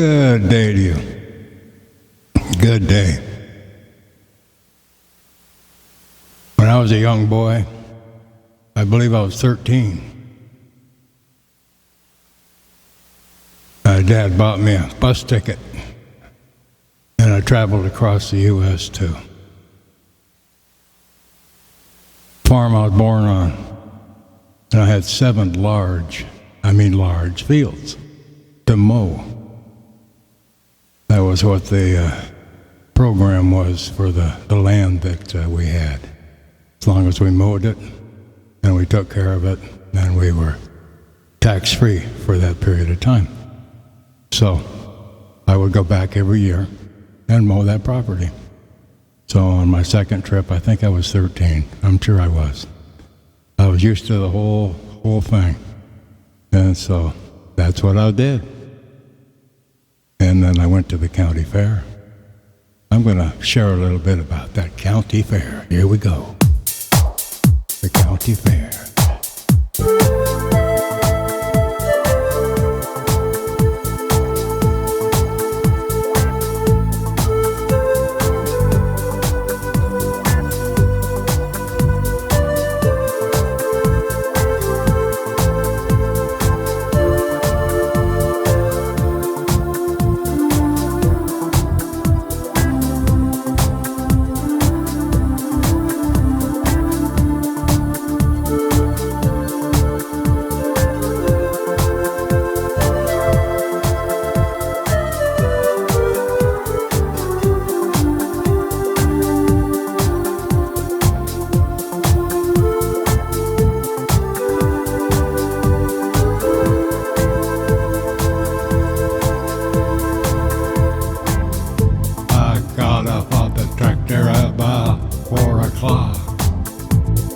Good day to you. Good day. When I was a young boy, I believe I was 13, my dad bought me a bus ticket, and I traveled across the U.S. to the farm I was born on, and I had 7 large fields to mow. That was what the program was for the land that we had. As long as we mowed it and we took care of it, then we were tax-free for that period of time. So I would go back every year and mow that property. So on my second trip, I think I was 13. I'm sure I was. I was used to the whole thing. And so that's what I did. And then I went to the county fair. I'm going to share a little bit about that county fair. Here we go. The county fair.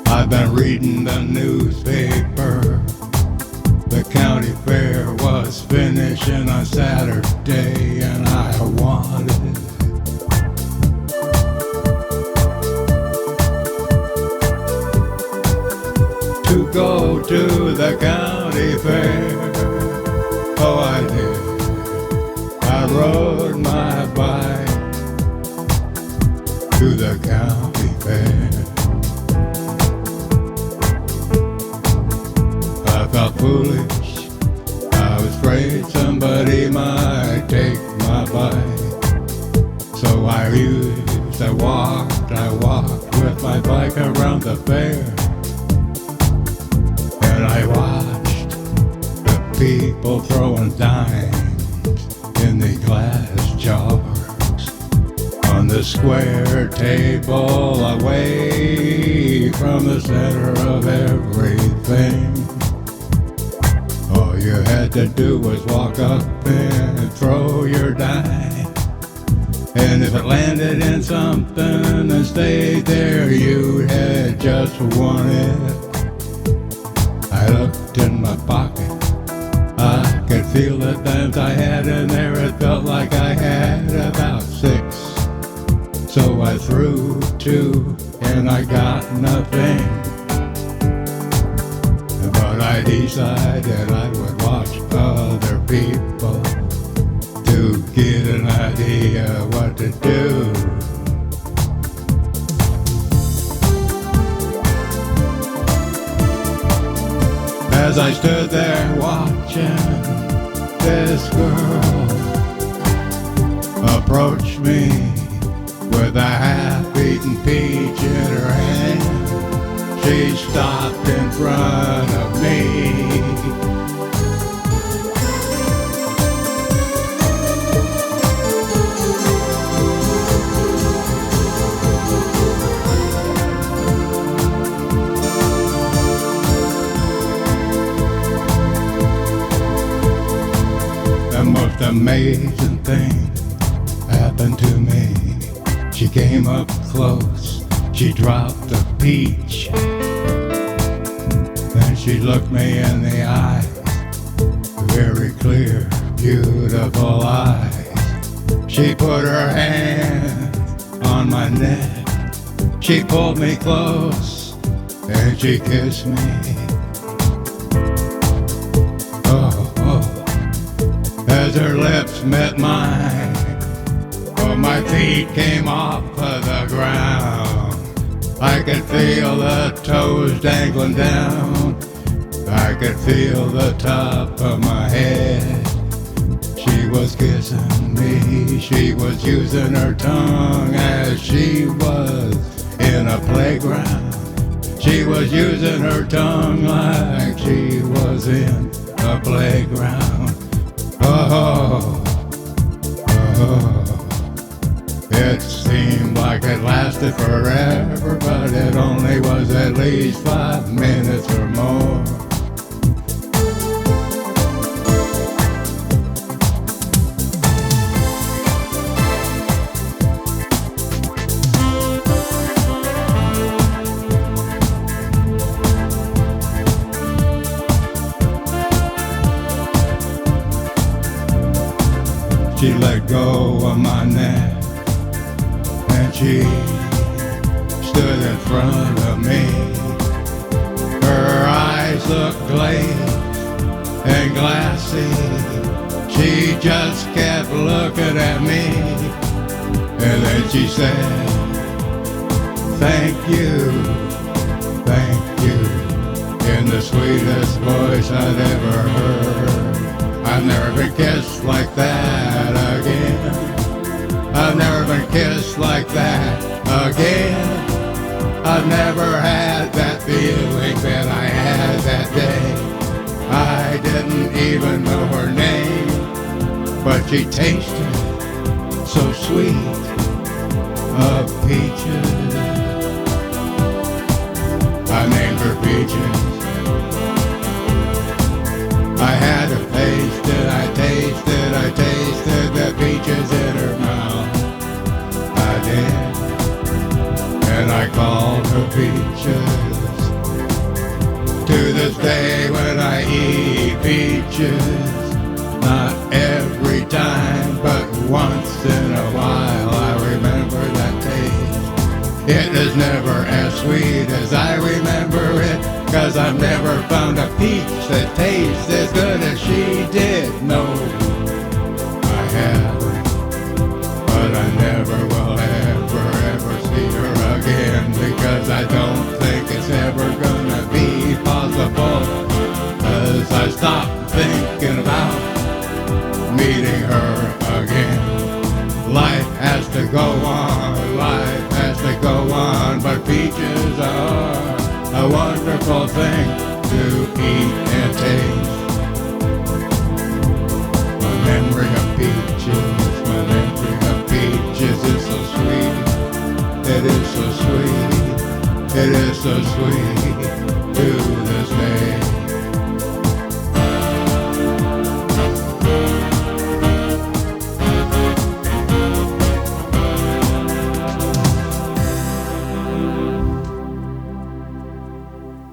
I've been reading the newspaper. The county fair was finishing on Saturday, and I wanted to go to the county fair. Oh, I did. I rode my bike to the county fair. I felt foolish. I was afraid somebody might take my bike. So I walked with my bike around the fair. And I watched the people throwing dimes in the glass jars on the square table away from the center of everything. All you had to do was walk up and throw your dime. And if it landed in something and stayed there, you had just won it. I looked in my pocket. I could feel the dimes I had in there. It felt like I had about 6. So I threw 2 and I got nothing. But I decided I would watch other people to get an idea what to do. As I stood there watching this girl approach me with a half-eaten peach in her hand, she stopped in front of me. The most amazing thing happened to me. She came up close, she dropped a peach. Then she looked me in the eyes, very clear, beautiful eyes. She put her hand on my neck, she pulled me close, and she kissed me. As as her lips met mine. Oh, my feet came off of the ground. I could feel the toes dangling down. I could feel the top of my head. She was kissing me. She was using her tongue as she was in a playground. She was using her tongue like she was in a playground. Oh, oh. It seemed like it lasted forever, but it only was at least 5 minutes or more. She let go of my neck and she stood in front of me. Her eyes looked glazed and glassy. She just kept looking at me. And then she said, thank you, in the sweetest voice I'd ever heard. I've never been kissed like that again. I've never been kissed like that again. I've never had that feeling that I had that day. I didn't even know her name, but she tasted so sweet of peaches. I named her Peaches. I had her tasted, I tasted the peaches in her mouth. I did, and I called her Peaches. To this day when I eat peaches, not every time, but once in a while, I remember that taste. It is never as sweet as I remember it, 'cause I've never found a peach that tastes as good as she did. No, I haven't, but I never will ever see her again, because I don't think it's ever gonna be possible, 'cause I stopped thinking about meeting her again. Life has to go on, life has to go on, but peaches are a wonderful thing to eat and taste. My memory of peaches is so sweet. It is so sweet. It is so sweet to this day.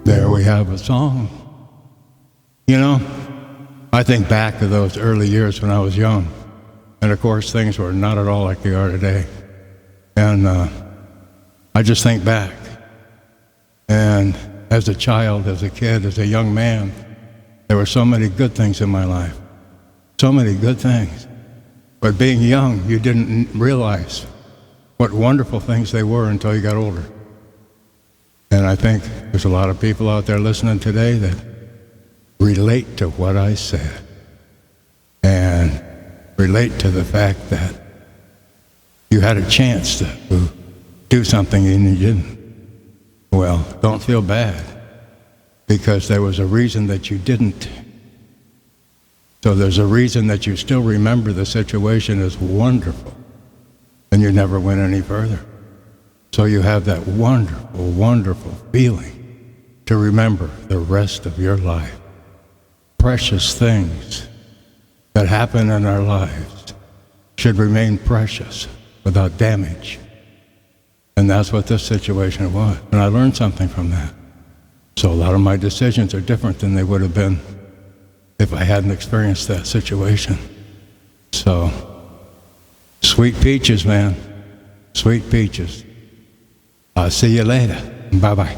There we have a song. You know, I think back to those early years when I was young. And of course, things were not at all like they are today. And I just think back. And as a child, as a kid, as a young man, there were so many good things in my life. So many good things. But being young, you didn't realize what wonderful things they were until you got older. And I think there's a lot of people out there listening today that relate to what I said and relate to the fact that you had a chance to do something and you didn't. Well, don't feel bad, because there was a reason that you didn't. So there's a reason that you still remember the situation as wonderful and you never went any further. So you have that wonderful, wonderful feeling to remember the rest of your life. Precious things that happen in our lives should remain precious without damage. And that's what this situation was. And I learned something from that. So a lot of my decisions are different than they would have been if I hadn't experienced that situation. So, sweet peaches, man. Sweet peaches. I'll see you later. Bye-bye.